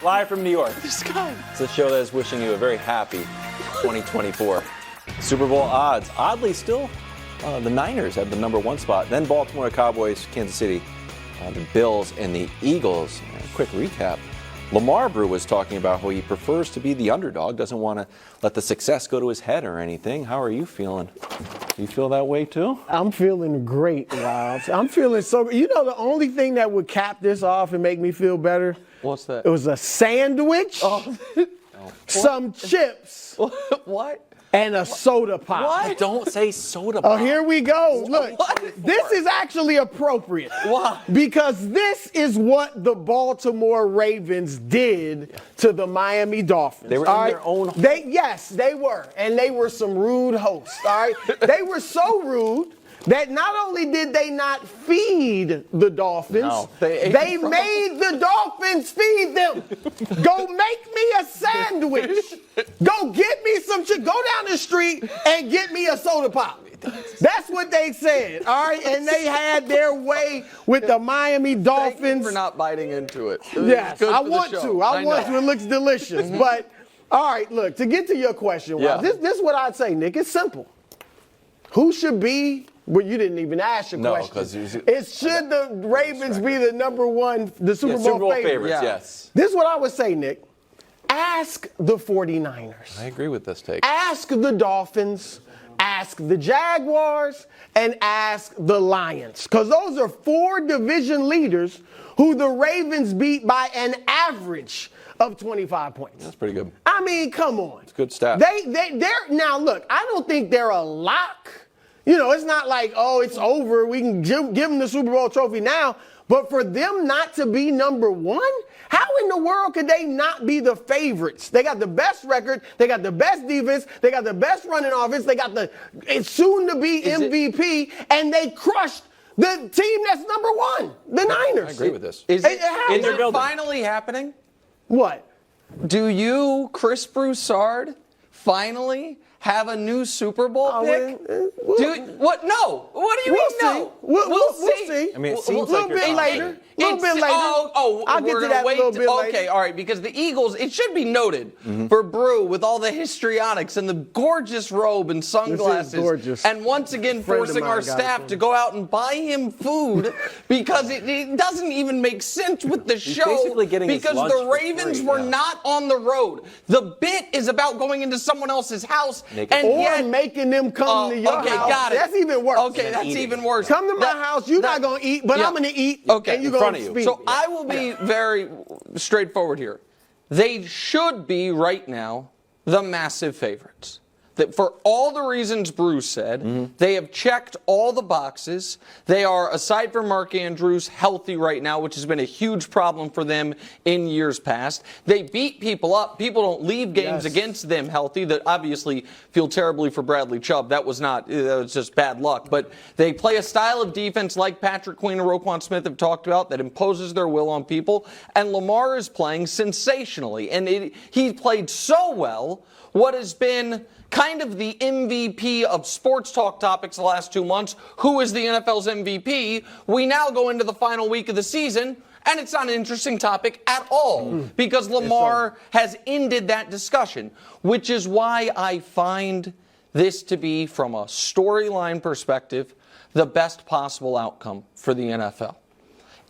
Live from New York. This guy. It's a show that is wishing you a very happy 2024. Super Bowl odds. Oddly, still, the Niners have the number one spot. Then Baltimore, Cowboys, Kansas City, the Bills, and the Eagles. Quick recap. Lamar Brew was talking about how he prefers to be the underdog, doesn't want to let the success go to his head or anything. How are you feeling? You feel that way too? I'm feeling great, Wiles. I'm feeling so. You know, the only thing that would cap this off and make me feel better. What's that? It was a sandwich, some chips, What? and a soda pop. What? Don't say soda pop. Oh, here we go. Look, What? this is actually appropriate. Why? Because this is what the Baltimore Ravens did to the Miami Dolphins. They were in their own home. Yes, they were. And they were some rude hosts, all right? They were so rude that not only did they not feed the Dolphins, No, they made the Dolphins feed them. Go make me a sandwich. Go get me some shit. Go down the street and get me a soda pop. That's what they said, all right? And they had their way with the Miami Dolphins. Thank you for not biting into it. Yes, I want to. I want to. It looks delicious. But, all right, look, to get to your question, this is what I'd say, Nick. It's simple. Who should be? Well, you didn't even ask your question. Because should the Ravens be the number one, the Super Bowl favorites? Yeah. Yes. This is what I would say, Nick. Ask the 49ers. I agree with this take. Ask the Dolphins. Ask the Jaguars. And ask the Lions. Because those are four division leaders who the Ravens beat by an average of 25 points. That's pretty good. I mean, come on. It's good stat. They're now, look, I don't think they're a lock. You know, it's not like, oh, it's over. We can give them the Super Bowl trophy now. But for them not to be number one, how in the world could they not be the favorites? They got the best record. They got the best defense. They got the best running offense. They got the soon-to-be MVP. And they crushed the team that's number one, the Niners. I agree with this. Is it their building. finally happening? What? Do you, Chris Broussard, finally have a new Super Bowl pick? What? No. What do you mean no? We'll see. I mean, it A seems little like bit later. A little bit later. I'll get we're to gonna that wait. a little bit later. Okay, all right, because the Eagles, it should be noted for Brew with all the histrionics and the gorgeous robe and sunglasses. This is gorgeous. And once again, forcing our staff to go out and buy him food because it doesn't even make sense with the show. basically getting his because lunch the for Ravens free, were yeah. not on the road. The bit is about going into someone else's house Or making them come to your house. Got it. That's even worse. Okay, that's even worse. Come to my house. You're not going to eat, but I'm going to eat. Okay, and you're in front going of to you. speak. So I will be very straightforward here. They should be right now the massive favorites. That for all the reasons Bruce said, they have checked all the boxes. They are, aside from Mark Andrews, healthy right now, which has been a huge problem for them in years past. They beat people up. People don't leave games against them healthy. That obviously feel terribly for Bradley Chubb. That was just bad luck. But they play a style of defense like Patrick Queen and Roquan Smith have talked about that imposes their will on people. And Lamar is playing sensationally. And he played so well what has been kind of the MVP of sports talk topics the last 2 months. Who is the NFL's MVP? We now go into the final week of the season, and it's not an interesting topic at all because Lamar has ended that discussion, which is why I find this to be, from a storyline perspective, the best possible outcome for the NFL.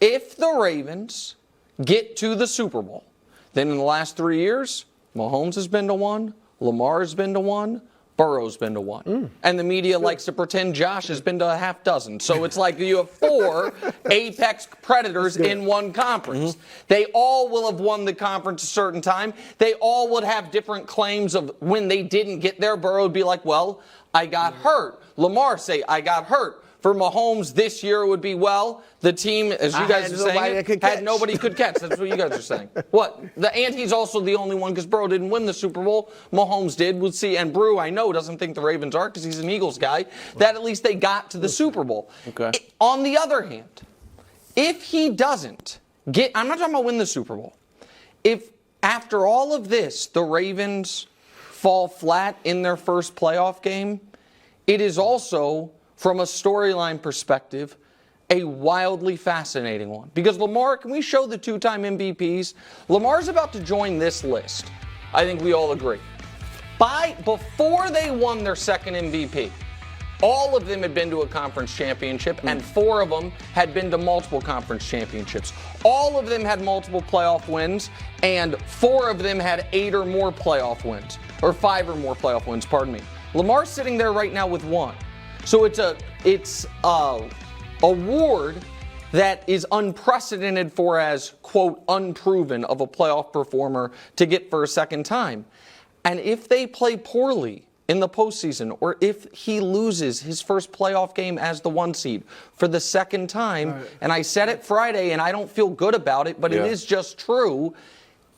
If the Ravens get to the Super Bowl, then in the last 3 years, Mahomes has been to one, Lamar has been to one, Burrow's been to one. And the media likes to pretend Josh has been to a half dozen. So it's like you have four apex predators in one conference. They all will have won the conference a certain time. They all would have different claims of when they didn't get there. Burrow would be like, well, I got hurt. Lamar say, I got hurt. For Mahomes this year would be, well, the team, as you guys are saying, had nobody could catch. That's what you guys are saying. What? And he's also the only one because Burrow didn't win the Super Bowl. Mahomes did. We'll see. And Brew, I know, doesn't think the Ravens are because he's an Eagles guy, that at least they got to the Super Bowl. Okay. On the other hand, if he doesn't get, I'm not talking about win the Super Bowl. If after all of this, the Ravens fall flat in their first playoff game, it is also, from a storyline perspective, a wildly fascinating one. Because Lamar, can we show the two-time MVPs? Lamar's about to join this list. I think we all agree. Before they won their second MVP, all of them had been to a conference championship, and 4 of them had been to multiple conference championships. All of them had multiple playoff wins, and 4 of them had 8 or more playoff wins, or 5 or more playoff wins, pardon me. Lamar's sitting there right now with 1. So it's a award that is unprecedented for as, quote, unproven of a playoff performer to get for a second time. And if they play poorly in the postseason, or if he loses his first playoff game as the 1 seed for the second time, and I said it Friday and I don't feel good about it, but it is just true,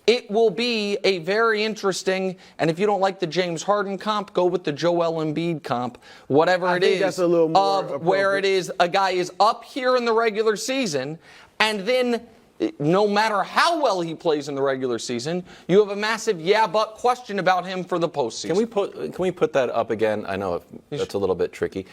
it will be a very interesting, and if you don't like the James Harden comp, go with the Joel Embiid comp, whatever it is, that's a little more of where it is a guy is up here in the regular season, and then no matter how well he plays in the regular season, you have a massive but question about him for the postseason. Can we put that up again? I know that's a little bit tricky.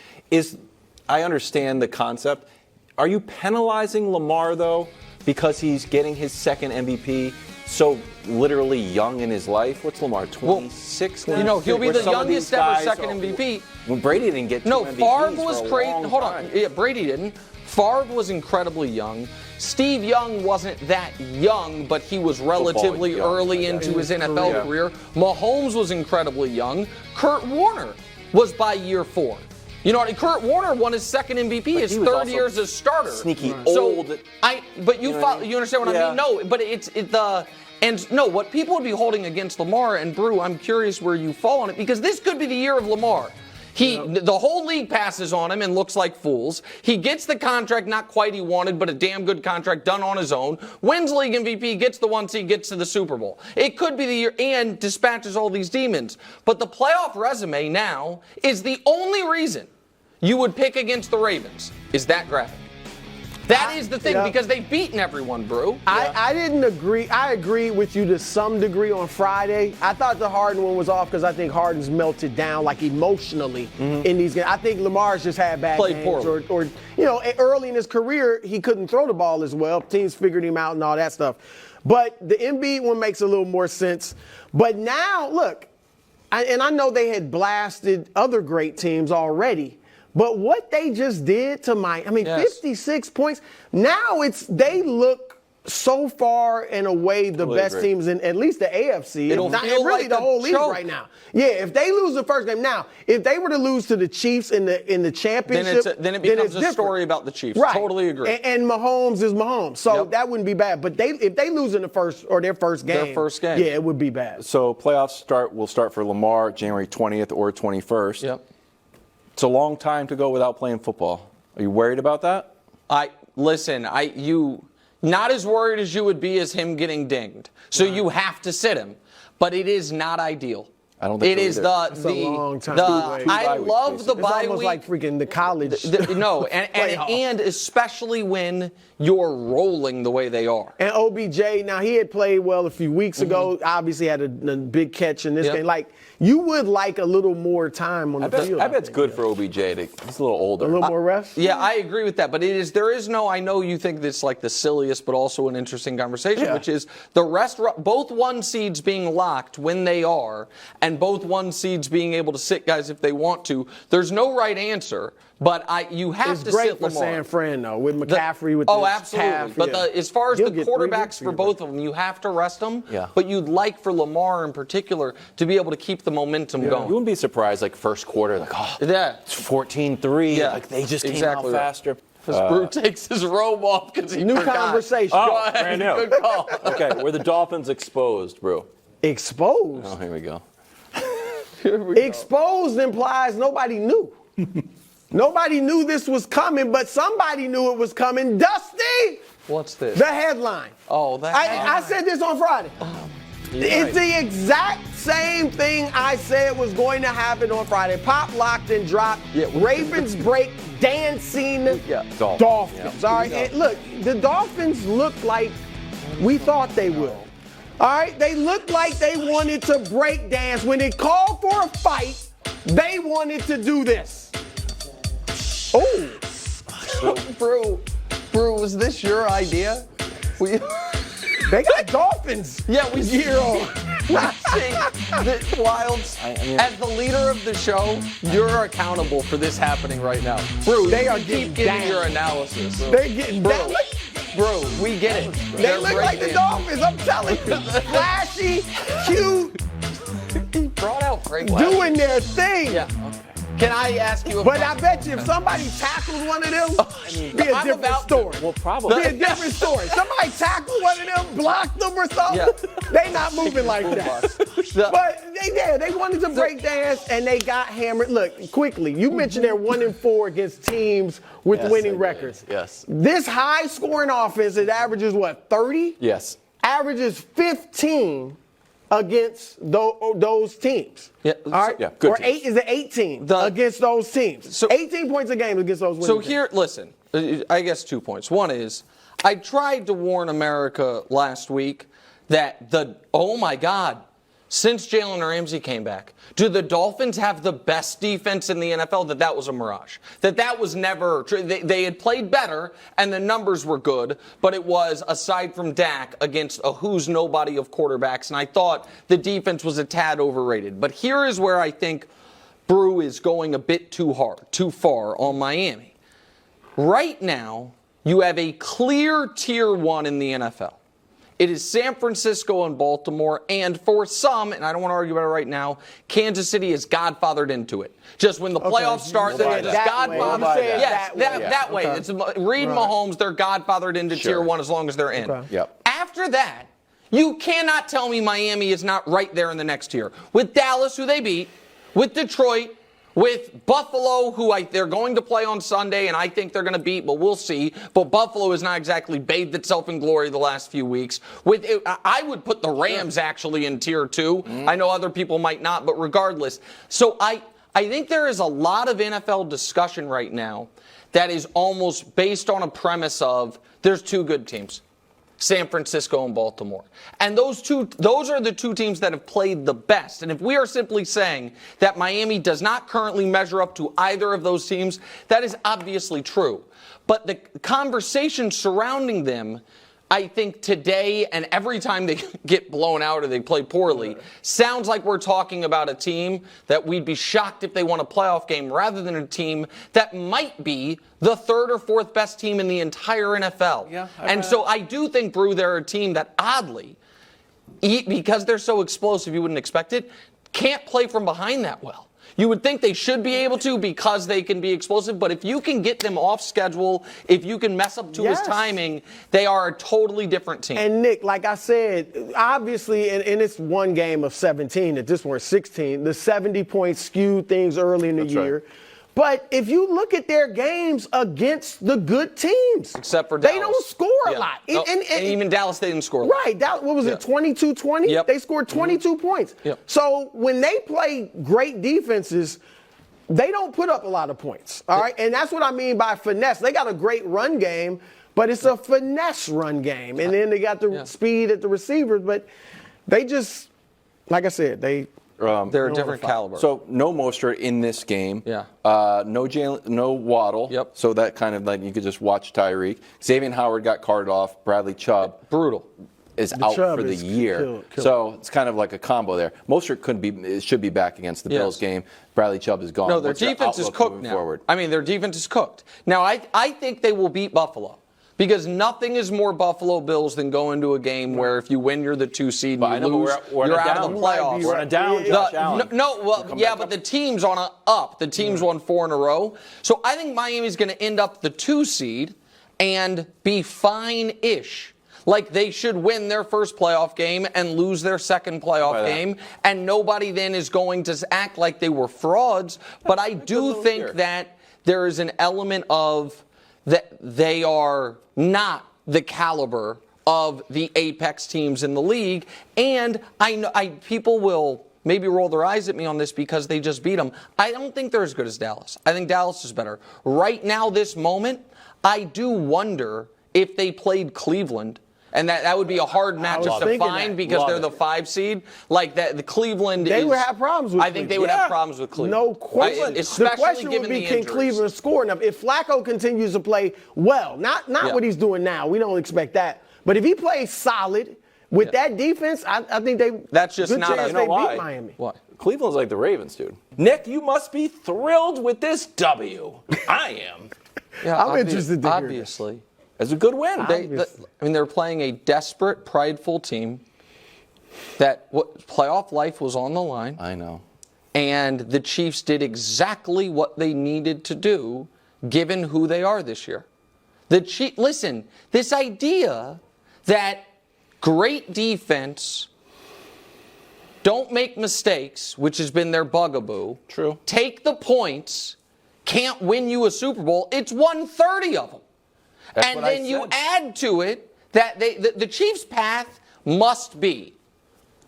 I understand the concept. Are you penalizing Lamar, though, because he's getting his second MVP so literally young in his life? What's Lamar, 26 now? You know, he'll be the youngest ever second MVP. When Brady didn't get 2 No, MVPs Favre was for a great. long Hold on. time. Yeah, Brady didn't. Favre was incredibly young. Steve Young wasn't that young, but he was relatively young, early into his NFL career. Mahomes was incredibly young. Kurt Warner was by year 4. You know, Kurt Warner won his second MVP his third year as a starter. Sneaky old. old. But you understand what I mean? No, but what people would be holding against Lamar, and Brew, I'm curious where you fall on it, because this could be the year of Lamar. The whole league passes on him and looks like fools. He gets the contract not quite he wanted, but a damn good contract done on his own. Wins league MVP, gets the 1 seed, gets to the Super Bowl. It could be the year, and dispatches all these demons. But the playoff resume now is the only reason you would pick against the Ravens. Is that graphic? That is the thing, because they've beaten everyone, Brew. I didn't agree. I agree with you to some degree on Friday. I thought the Harden one was off because I think Harden's melted down, like, emotionally in these games. I think Lamar's just had bad games. Poorly. Or, you know, early in his career, he couldn't throw the ball as well. Teams figured him out and all that stuff. But the Embiid one makes a little more sense. But now, look, and I know they had blasted other great teams already. But what they just did to 56 points. Now they look so far and away the best teams in at least the AFC. It'll feel really like the whole league choke right now. Yeah, if they lose the first game now, if they were to lose to the Chiefs in the championship, then it becomes it's a story about the Chiefs. Right. Totally agree. And Mahomes is Mahomes, so that wouldn't be bad. But if they lose in their first game, yeah, it would be bad. So playoffs will start for Lamar January 20th or 21st. Yep. It's a long time to go without playing football. Are you worried about that? Not as worried as you would be as him getting dinged. So you have to sit him, but it is not ideal. I don't think It's a long time. I love the It's bye almost week. like freaking the college. And especially when you're rolling the way they are. And OBJ, now he had played well a few weeks ago. Obviously had a big catch in this game. Like, you would like a little more time on the field. I bet it's good for OBJ. He's a little older. A little more rest? Yeah, I agree with that. But there is no, I know you think this like the silliest, but also an interesting conversation, which is both 1 seeds being locked when they are, and both 1 seeds being able to sit guys if they want to. There's no right answer, but you have it's to great sit for Lamar. San Fran, though, with McCaffrey with absolutely. calf. But as far as He'll the get 3 quarterbacks weeks for both of them, you have to rest them. Yeah. But you'd like for Lamar in particular to be able to keep the momentum going. You wouldn't be surprised, like, first quarter, like, it's 14-3. Yeah. Like, they just came Exactly out right. faster. Brew takes his robe off because he New forgot. conversation. Go ahead. brand new. Good call. Okay, were the Dolphins exposed, Brew? Exposed? Oh, here we go. Exposed implies nobody knew. Nobody knew this was coming, but somebody knew it was coming. Dusty! What's this? The headline. Oh, that. I said this on Friday. It's the exact same thing I said was going to happen on Friday. Pop, locked, and dropped. Ravens break dancing Dolphins. All right, and look, the Dolphins look like we thought they would. All right, they looked like they wanted to break dance. When it called for a fight, they wanted to do this. Oh, Brew, was this your idea? They got Dolphins. Yeah, we zero. The Wilds, as the leader of the show, you're accountable for this happening right now. Brew, They are keep getting giving down. your analysis. They're getting down. Bro, we get it. They look like the Dolphins. I'm telling you, flashy, cute, He brought out Frank doing their thing. Yeah, okay. Can I ask you a But I bet you if somebody tackled one of them, be a I'm different about story. Well, probably. Be a different story. Somebody tackled one of them, blocked them or something. Yeah. They not moving like that. But they wanted to break dance and they got hammered. Look, quickly, you mentioned they're 1-4 against teams with Yes, I winning did. records. Yes. This high scoring offense, it averages what, 30? Yes. Averages 15 against those teams. Yeah, All right. yeah, good or teams. is it 18 The- against those teams? So- 18 points a game against those winning So teams. here, listen, I guess 2 points. One is, I tried to warn America last week that oh my God, since Jalen Ramsey came back, do the Dolphins have the best defense in the NFL? That was a mirage. That was never true. They had played better and the numbers were good, but it was, aside from Dak, against a who's nobody of quarterbacks, and I thought the defense was a tad overrated. But here is where I think Brew is going a bit too far on Miami. Right now, you have a clear tier 1 in the NFL. It is San Francisco and Baltimore, and for some, and I don't want to argue about it right now, Kansas City is godfathered into it. Just when the playoffs start, you they're said it that way. You said it Yes, that way. that way. Okay. It's Reed Mahomes, they're godfathered into tier 1 as long as they're in. Okay. Yep. After that, you cannot tell me Miami is not right there in the next tier. With Dallas, who they beat, with Detroit, with Buffalo, who they're going to play on Sunday, and I think they're going to beat, but we'll see. But Buffalo has not exactly bathed itself in glory the last few weeks. I would put the Rams actually in tier 2. I know other people might not, but regardless. So I think there is a lot of NFL discussion right now that is almost based on a premise of there's 2 good teams. San Francisco and Baltimore. And those are the 2 teams that have played the best. And if we are simply saying that Miami does not currently measure up to either of those teams, that is obviously true. But the conversation surrounding them, I think today and every time they get blown out or they play poorly, sounds like we're talking about a team that we'd be shocked if they won a playoff game rather than a team that might be the 3rd or 4th best team in the entire NFL. Yeah, and so I do think, Brew, they're a team that oddly, because they're so explosive you wouldn't expect it, can't play from behind that well. You would think they should be able to because they can be explosive, but if you can get them off schedule, if you can mess up Tua's timing, they are a totally different team. And Nick, like I said, obviously, in this one game of 17, at this point 16, the 70-point skewed things early in the year. Right. But if you look at their games against the good teams, Except for Dallas. they don't score a lot. No, and even Dallas, they didn't score a lot. Right. What was it, 22-20? Yep. They scored 22 points. Yep. So when they play great defenses, they don't put up a lot of points. All right. And that's what I mean by finesse. They got a great run game, but it's a finesse run game. And then they got the speed at the receivers, but they just, like I said, they're a different caliber. So no Mostert in this game. Yeah. No Waddle. Yep. So that kind of like you could just watch Tyreek. Xavier Howard got carted off. Bradley Chubb Brutal. is out Chubb for the is year. killed. So it's kind of like a combo there. Mostert should be back against the Bills game. Bradley Chubb is gone. No, their What's your defense is outlook cooked moving now. forward? I mean, their defense is cooked. Now, I think they will beat Buffalo. Because nothing is more Buffalo Bills than going to a game where if you win, you're the 2 seed, and you lose, you're out of the playoffs. We're on a down, Josh Allen. But the team's on a up. The team's won 4 in a row. So I think Miami's going to end up the 2 seed and be fine-ish. Like they should win their first playoff game and lose their second playoff game, and nobody then is going to act like they were frauds. But I do think that there is an element of that they are not the caliber of the apex teams in the league. And I know people will maybe roll their eyes at me on this because they just beat them. I don't think they're as good as Dallas. I think Dallas is better. Right now, this moment, I do wonder if they played Cleveland And that would be a hard matchup to find because Love they're it. the 5 seed. Like that, the Cleveland. They would have problems with I think they would have problems with Cleveland. No question. Especially the question given would be, the can injuries. Cleveland score enough? If Flacco continues to play well, not what he's doing now, we don't expect that. But if he plays solid with that defense, I think they. That's just good not chance a- they You know why? beat Miami. Why? Cleveland's like the Ravens, dude. Nick, you must be thrilled with this W. I am. Yeah, I'm interested to hear this. Obviously. It's a good win. They're playing a desperate, prideful team that playoff life was on the line. I know. And the Chiefs did exactly what they needed to do, given who they are this year. Listen, this idea that great defense don't make mistakes, which has been their bugaboo. True. Take the points, can't win you a Super Bowl. It's 130 of them. That's And what I then you said. add to it that the Chiefs' path must be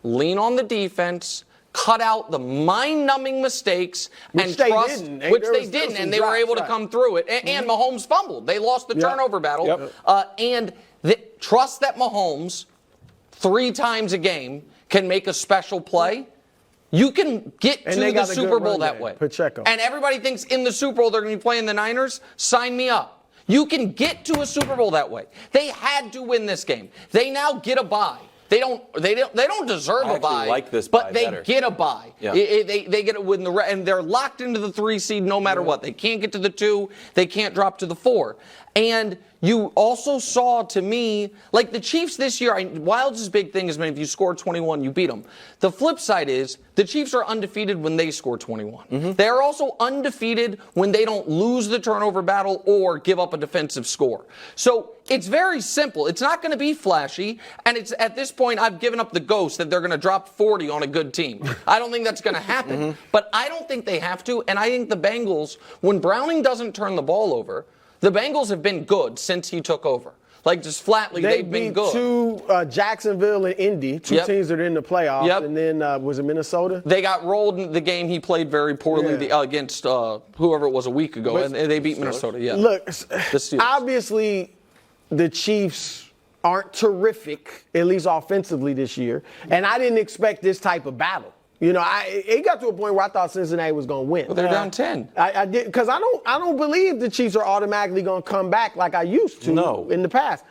lean on the defense, cut out the mind-numbing mistakes, Which and they trust, didn't. which There they was still didn't, some and they were drops, able to right. come through it. And Mahomes fumbled. They lost the turnover battle. Yep. And trust that Mahomes 3 times a game can make a special play. You can get And to they the got a Super good Bowl run that game. way. Pacheco. And everybody thinks in the Super Bowl they're going to be playing the Niners. Sign me up. You can get to a Super Bowl that way. They had to win this game. They now get a bye. They don't deserve I a bye. actually like this but bye they better. get a bye. Yeah. They get a win and they're locked into the 3 seed no matter what. They can't get to the 2. They can't drop to the 4. And you also saw, to me, like the Chiefs this year, Wilds' big thing is, man, if you score 21, you beat them. The flip side is the Chiefs are undefeated when they score 21. Mm-hmm. They are also undefeated when they don't lose the turnover battle or give up a defensive score. So it's very simple. It's not going to be flashy. And it's at this point, I've given up the ghost that they're going to drop 40 on a good team. I don't think that's going to happen. Mm-hmm. But I don't think they have to. And I think the Bengals, when Browning doesn't turn the ball over, the Bengals have been good since he took over. Like, just flatly, they've been good. 2 Jacksonville and Indy, 2 teams that are in the playoffs. Yep. And then, was it Minnesota? They got rolled in the game he played very poorly against whoever it was a week ago, and they beat Minnesota. Yeah. Look, Steelers. obviously, the Chiefs aren't terrific, at least offensively this year. And I didn't expect this type of battle. You know, it got to a point where I thought Cincinnati was going to win. Well, they're down 10. I did, because I don't believe the Chiefs are automatically going to come back like I used to in the past.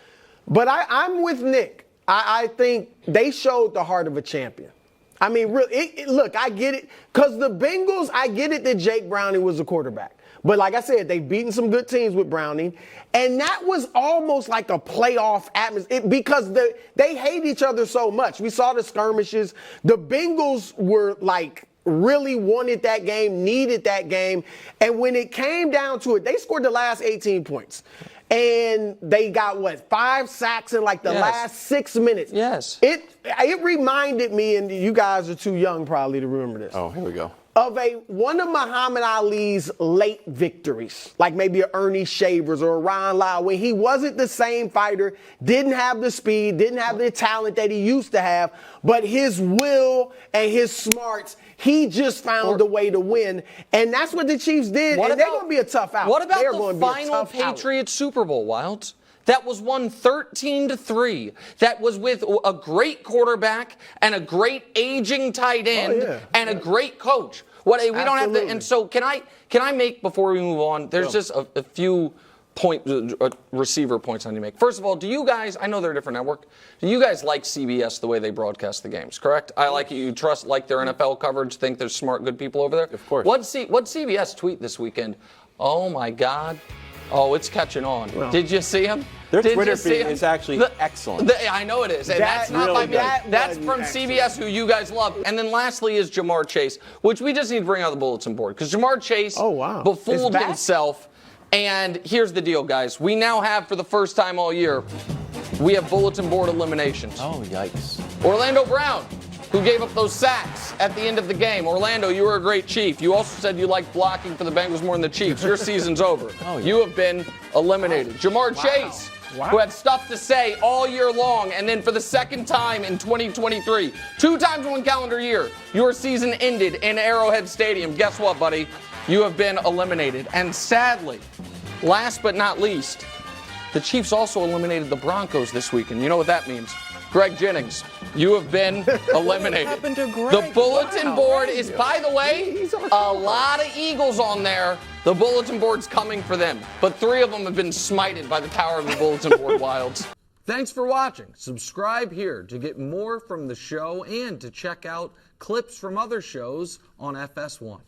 But I'm with Nick. I think they showed the heart of a champion. I mean, really, look, I get it. Because the Bengals, I get it that Jake Browning was the quarterback. But like I said, they've beaten some good teams with Browning. And that was almost like a playoff atmosphere because they hate each other so much. We saw the skirmishes. The Bengals were like really wanted that game, needed that game. And when it came down to it, they scored the last 18 points. And they got, 5 sacks in like the last 6 minutes. Yes. It reminded me, and you guys are too young probably to remember this. Oh, here we go. Of one of Muhammad Ali's late victories, like maybe a Ernie Shavers or a Ron Lyle, when he wasn't the same fighter, didn't have the speed, didn't have the talent that he used to have, but his will and his smarts, he just found a way to win. And that's what the Chiefs did, and they're going to be a tough out. What about they're the going to be a final tough out. Patriots Super Bowl, Wilds? That was won 13-3. That was with a great quarterback and a great aging tight end and a great coach. We don't have to. And so can I make, before we move on? There's just a few receiver points I need to make. First of all, do you guys? I know they're a different network. Do you guys like CBS the way they broadcast the games? Correct. I like it. You like their NFL coverage. Think there's smart, good people over there. Of course. What'd CBS tweet this weekend? Oh my God. Oh, it's catching on. Well, did you see him? Their Twitter feed is actually excellent. I know it is. And that's not really by me. That's from excellent. CBS, who you guys love. And then lastly is Jamar Chase, which we just need to bring out the bulletin board. Because Jamar Chase befooled himself. And here's the deal, guys. We now have, for the first time all year, we have bulletin board eliminations. Oh, yikes. Orlando Brown, who gave up those sacks at the end of the game. Orlando, you were a great Chief. You also said you liked blocking for the Bengals more than the Chiefs. Your season's over. You have been eliminated. Jamar Chase, who had stuff to say all year long, and then for the second time in 2023, 2 times in 1 calendar year, your season ended in Arrowhead Stadium. Guess what, buddy? You have been eliminated. And sadly, last but not least, the Chiefs also eliminated the Broncos this week, and you know what that means. Greg Jennings, you have been eliminated. What happened to Greg? The bulletin board is, by the way, a lot of Eagles on there. The bulletin board's coming for them, but 3 of them have been smited by the power of the bulletin board wilds. Thanks for watching. Subscribe here to get more from the show and to check out clips from other shows on FS1.